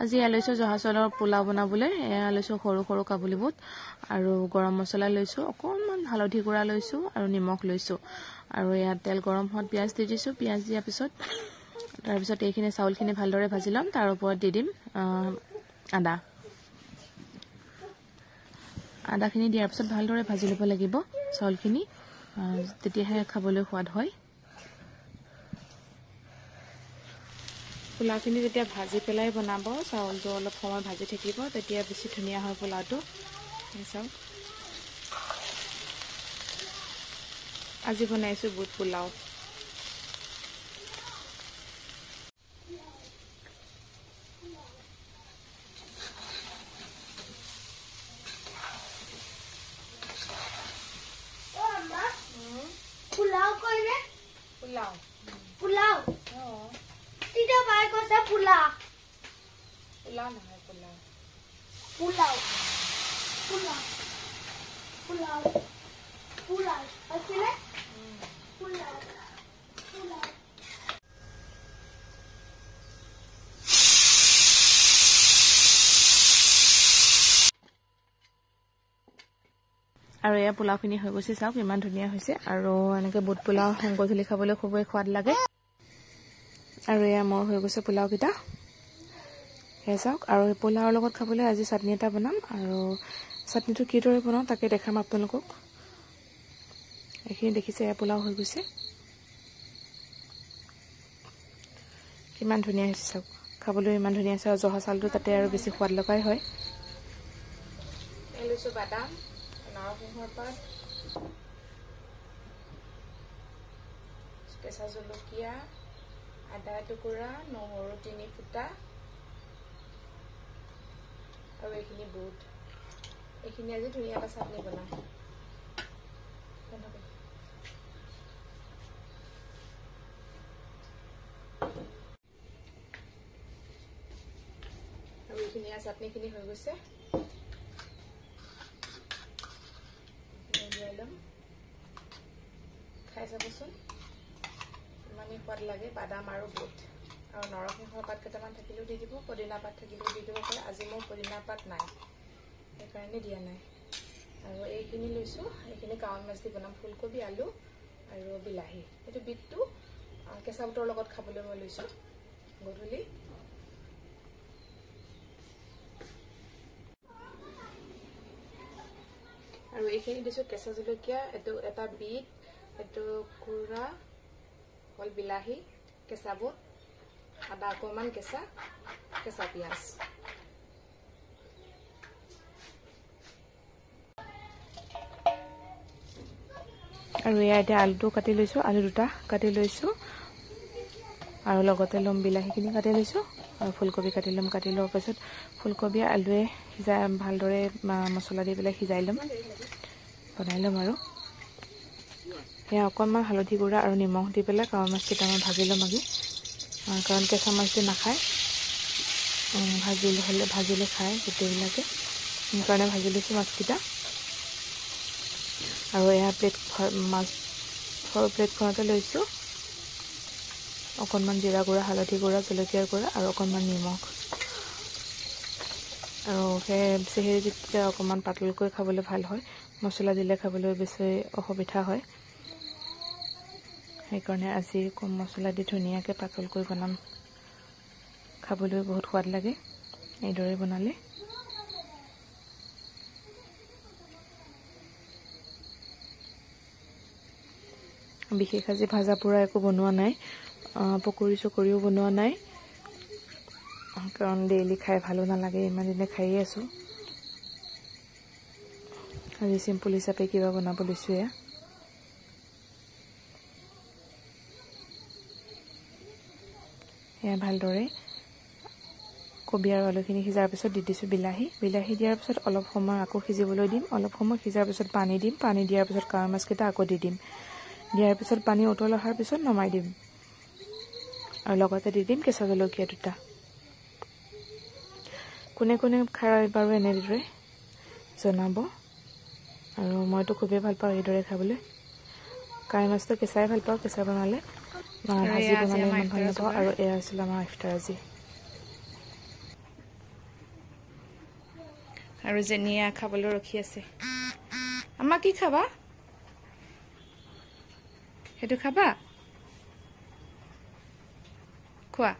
আজি লৈছো জহা চাউলৰ পোলাও বনাবলৈ লৈছো সৰু সৰু কাবুলি বুট আৰু গৰম মছলা লৈছো অকনমান হালধি গুড়া লৈছো আৰু নিমখ লৈছো আৰু ইয়াত তেল গৰম হোৱাত পিয়াজ দি দিছো পিয়াজ দিয়াৰ পিছত তাৰ পিছত এইখিনি চাউলখিনি ভালদৰে ভাজি লম তাৰ ওপৰত দি দিম আদাখিনি দিয়াৰ পিছত ভালদৰে ভাজি ল'ব লাগিব চাউলখিনি তেতিয়াহে খাবলৈ সোৱাদ হয় পোলাওখিনি যেতিয়া ভাজি পেলাই বনাব চাউলটো অলপ সময় ভাজি থাকিব তেতিয়া বেছি ধুনীয়া হয় পোলাওটো চাওক আজি বনাইছো বুট পোলাও पुलाव कोई ने পোলাও पुलाव सीधा बाय को से पुलाव পোলাও নহয় পোলাও पुलाव पुलाव पुलाव पुलाव अच्छे ने पुलाव पुलाव আৰু এয়া পোলাওখিনি হৈ গৈছে চাওক ইমান ধুনীয়া হৈছে আৰু এনেকৈ বুট পোলাও গধূলি খাবলৈ খুবেই সোৱাদ লাগে আৰু এয়া মোৰ হৈ গৈছে পোলাওকেইটা সেয়া চাওক আৰু পোলাওৰ লগত খাবলৈ আজি চাটনি এটা বনাম আৰু চাটনিটো কিদৰে বনাওঁ তাকে দেখাম আপোনালোকক এইখিনি দেখিছে এয়া পোলাও হৈ গৈছে কিমান ধুনীয়া হৈছে চাওক খাবলৈ ইমান ধুনীয়া হৈছে আৰু জহা চাউলটো তাতে আৰু বেছি সোৱাদ লগাই হয় লৈছোঁ বাদাম নৰসিংহৰ পাত কেঁচা জলকীয়া আদা টুকুৰা নহৰু 3 ফুটা আৰু এইখিনি বুট এইখিনি আজি ধুনীয়া এটা চাটনি বনাম আৰু এইখিনি চাটনিখিনি হৈ গৈছে খাই চাবচোন ইমানেই সোৱাদ লাগে বাদাম আৰু বুট আৰু নৰসিংহৰ পাত কেইটামান থাকিলেও দি দিব পদিনা পাত থাকিলেও দি দিব পাৰে আজি মোৰ পদিনা পাত নাই সেইকাৰণে দিয়া নাই আৰু এইখিনি লৈছোঁ এইখিনি কাৱন মাছ দি বনাম ফুলকবি আলু আৰু বিলাহী এইটো বিটটো কেঁচা বুটৰ লগত খাবলৈ মই লৈছোঁ গধূলি আৰু এইখিনি দিছোঁ কেঁচা জলকীয়া এইটো এটা বিট এইটো কুৰা কল বিলাহী কেঁচা বুট আদা অকণমান কেঁচা পিঁয়াজ আৰু এয়া এতিয়া আলুটো কাটি লৈছোঁ আলু দুটা কাটি লৈছোঁ আৰু লগতে ল'ম বিলাহীখিনি কাটি লৈছোঁ আৰু ফুলকবি কাটি ল'ম কাটি লোৱাৰ পাছত ফুলকবি আলুৱে সিজাই ভালদৰে মছলা দি পেলাই সিজাই ল'ম বনাই ল'ম আৰু সেয়া অকণমান হালধি গুড়া আৰু নিমখ দি পেলাই কাৱৈ মাছ কেইটামান ভাজি ল'ম কাৰণ কেঁচা মাছটো নাখায় ভাজিলে খায় গোটেইবিলাকে সেইকাৰণে ভাজি লৈছোঁ মাছকেইটা আৰু এয়া মাছৰ প্লেটখনতে লৈছোঁ অকণমান জিৰা গুড়া হালধি গুড়া জলকীয়া গুড়া আৰু অকণমান নিমখ আৰু সেই চেহেৰি যেতিয়া অকণমান পাতলকৈ খাবলৈ ভাল হয় মছলা দিলে খাবলৈ বেছি অসুবিধা হয় সেইকাৰণে আজি কম মছলা দি ধুনীয়াকৈ পাতলকৈ বনাম খাবলৈ বহুত সোৱাদ লাগে এইদৰে বনালে বিশেষ আজি ভাজা পোৰা একো বনোৱা নাই পকৰি চকৰিও বনোৱা নাই কাৰণ ডেইলি খাই ভালো নালাগে ইমান দিনে খাইয়ে আছোঁ আজি চিম্পুল হিচাপে কিবা বনাব লৈছোঁ এয়া ভালদৰে কবি আৰু আলুখিনি সিজাৰ পিছত দি দিছোঁ বিলাহী দিয়াৰ পিছত অলপ সময় আকৌ সিজিবলৈ দিম অলপ সময় সিজাৰ পিছত পানী দিম পানী দিয়াৰ পিছত কাৱৈ মাছকেইটা আকৌ দি দিম দিয়াৰ পিছত পানী উতল অহাৰ পিছত নমাই দিম আৰু লগতে দি দিম কেঁচা জলকীয়া দুটা কোনে কোনে খায় বাৰু এনেদৰে জনাব আৰু মইতো খুবেই ভাল পাওঁ এইদৰে খাবলৈ কাৱৈ মাছটো কেঁচাই ভাল পাওঁ কেঁচা বনালে ভাজি বনালে ইমান ভাল নাপাওঁ আৰু এয়া আছিল আমাৰ ইফতাৰ আজি আৰু জেনিয়া খাবলৈ ৰখি আছে আমা কি খাবা সেইটো খাবা খোৱা